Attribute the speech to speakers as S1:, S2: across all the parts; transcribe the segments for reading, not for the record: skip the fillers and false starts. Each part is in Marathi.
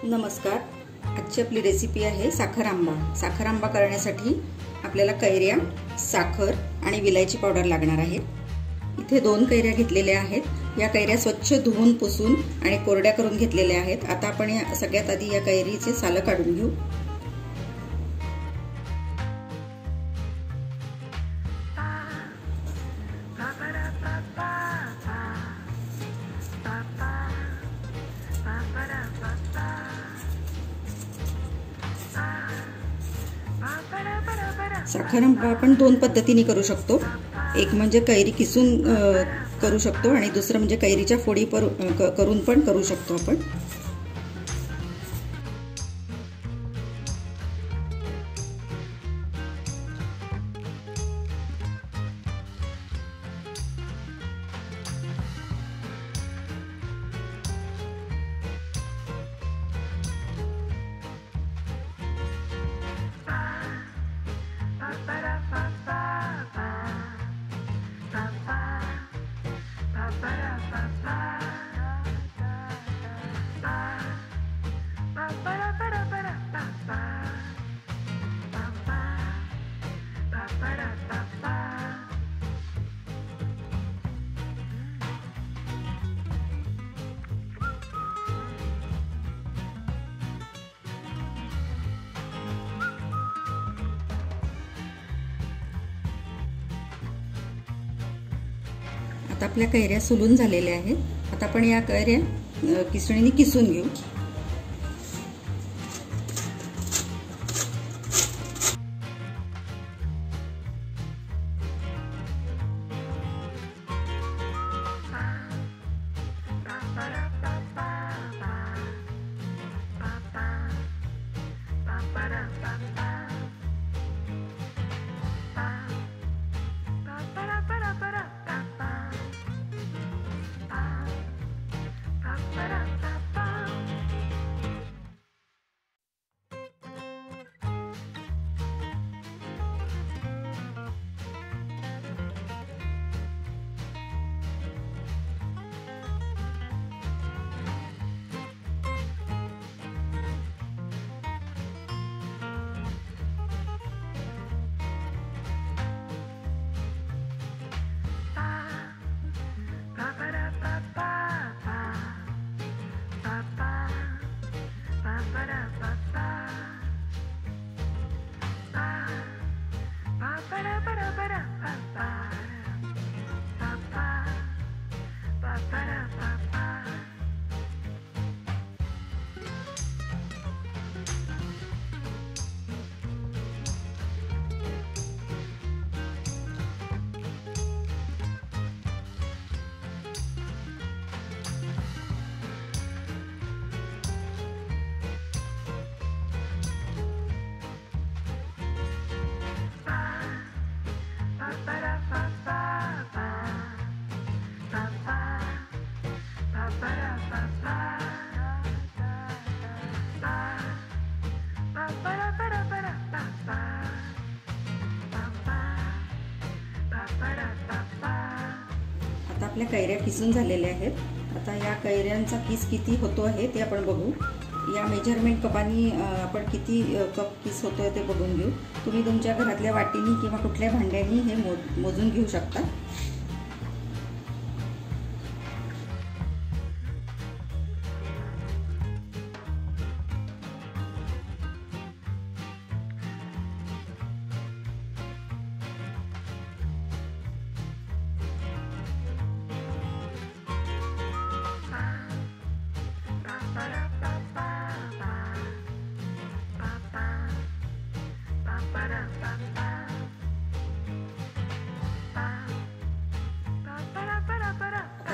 S1: नमस्कार. आजची आपली रेसिपी आहे साखर आंबा. साखर आंबा करण्यासाठी आपल्याला कैऱ्या, साखर आणि विलायची पावडर लागणार आहे. इथे 2 कैऱ्या घेतलेल्या आहेत. या कैऱ्या स्वच्छ धुवून पुसून आणि कोरड्या करून घेतलेल्या आहेत. आता आपण या सगळ्यात आधी या कैरीचे सालं काढून घेऊ. साखर आंबा आपण 2 पद्धतीने करू शकतो. एक म्हणजे कैरी किसून करू शकतो आणि दुसरं म्हणजे कैरीच्या फोडी करून पण करू शकतो आपण. आता आपल्या कैऱ्या सुलून झालेल्या आहेत. आता आपण या कैऱ्या किसणीने किसून घेऊ. आता आपल्या कैऱ्या किसून झालेल्या आहेत. आता या कैऱ्यांचा किस किती होतो आहे ते आपण बघू. या मेजरमेंट कपानी आपण किती कप किस होतोय ते बघून घेऊ. तुम्ही तुमच्या घरातल्या वाटीनी किंवा कुठल्या भांड्यानी हे मोजून घेऊ शकता.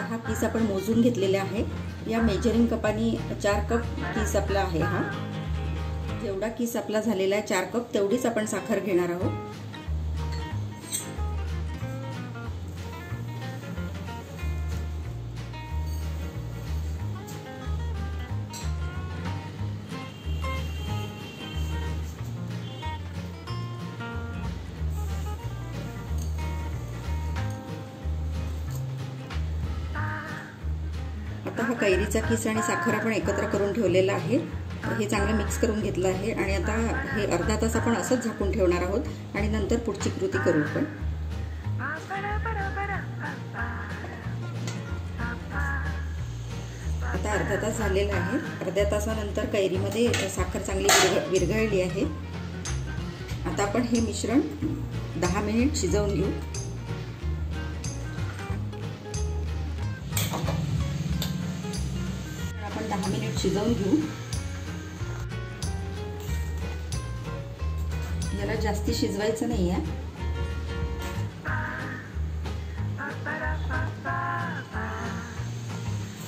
S1: हा किस आपण मोजून घेतलेला आहे. या मेजरिंग कपानी 4 कप किस आपला आहे. हा जेवढा किस आपला झालेला आहे 4 कप तेवढीच आपण साखर घेणार आहोत. आता हा कैरीचा किस आणि साखर आपण एकत्र करून ठेवलेला आहे. हे चांगलं मिक्स करून घेतलं आहे आणि आता हे अर्धा तास आपण असंच झाकून ठेवणार आहोत आणि नंतर पुढची कृती करू आपण. आता अर्धा तास झालेला आहे. अर्ध्या तासानंतर कैरीमध्ये साखर चांगली विरघळली आहे. आता आपण हे मिश्रण 10 मिनिट शिजवून घेऊ. आपण 10 मिनिट शिजवून घेऊ. याला जास्ती शिजवायचं नाही आहे.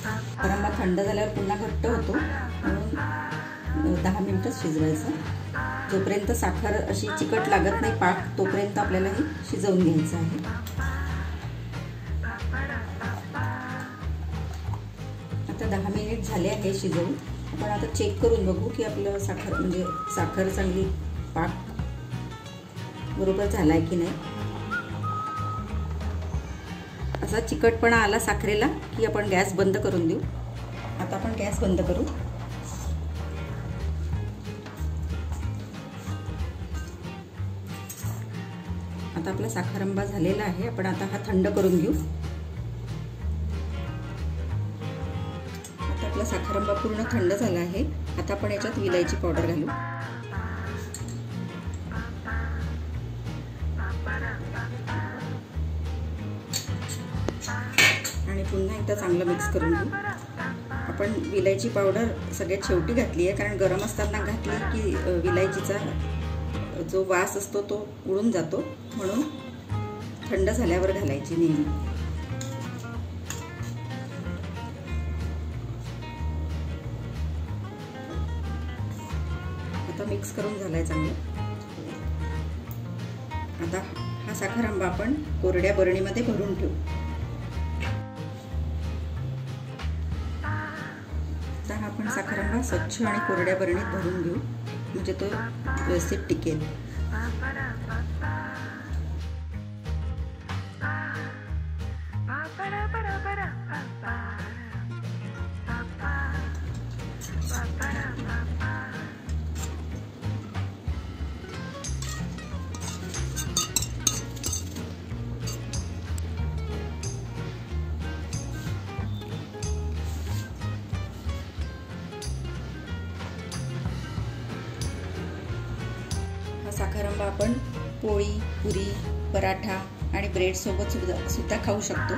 S1: साखरांबा थंड झाल्यावर पुन्हा घट्ट होतो म्हणून 10 मिनिटच शिजवायचं. जोपर्यंत साखर अशी चिकट लागत नाही पाक तोपर्यंत आपल्याला हे शिजवून घ्यायचं आहे. आता 10 मिनिट झाले आहे शिजवून. आपण आता चेक करून बघू की आपलं साखर चांगली पाक बरोबर झालाय की नाही. असा चिकटपणा आला साखरेला की आपण गॅस बंद करून देऊ. आता आपण गॅस बंद करू. आता आपला साखरांबा झालेला आहे. आपण आता हा थंड करून घेऊ. आता आपला साखरांबा पूर्ण थंड झाला आहे. आता आपण याच्यात विलायची पावडर घालू. आणि पुन्हा एकदा चांगलं मिक्स करून घेऊ. आपण विलायची पावडर सगळ्यात शेवटी घातली आहे कारण गरम असताना घातली की विलायचीचा जो वास असतो तो उडून जातो म्हणून थंड झाल्यावर घालायची नेहमी. आता मिक्स करून झालाय चांगलं. आता हा साखरांबा आपण कोरड्या बरणीमध्ये भरून ठेवू. आता हा आपण साखरांबा स्वच्छ आणि कोरड्या बरणीत भरून घेऊ म्हणजे तो व्यवस्थित टिकेल. साखरांबा आपण पोळी, पुरी, पराठा आणि ब्रेड सोबत सुद्धा खाऊ शकतो.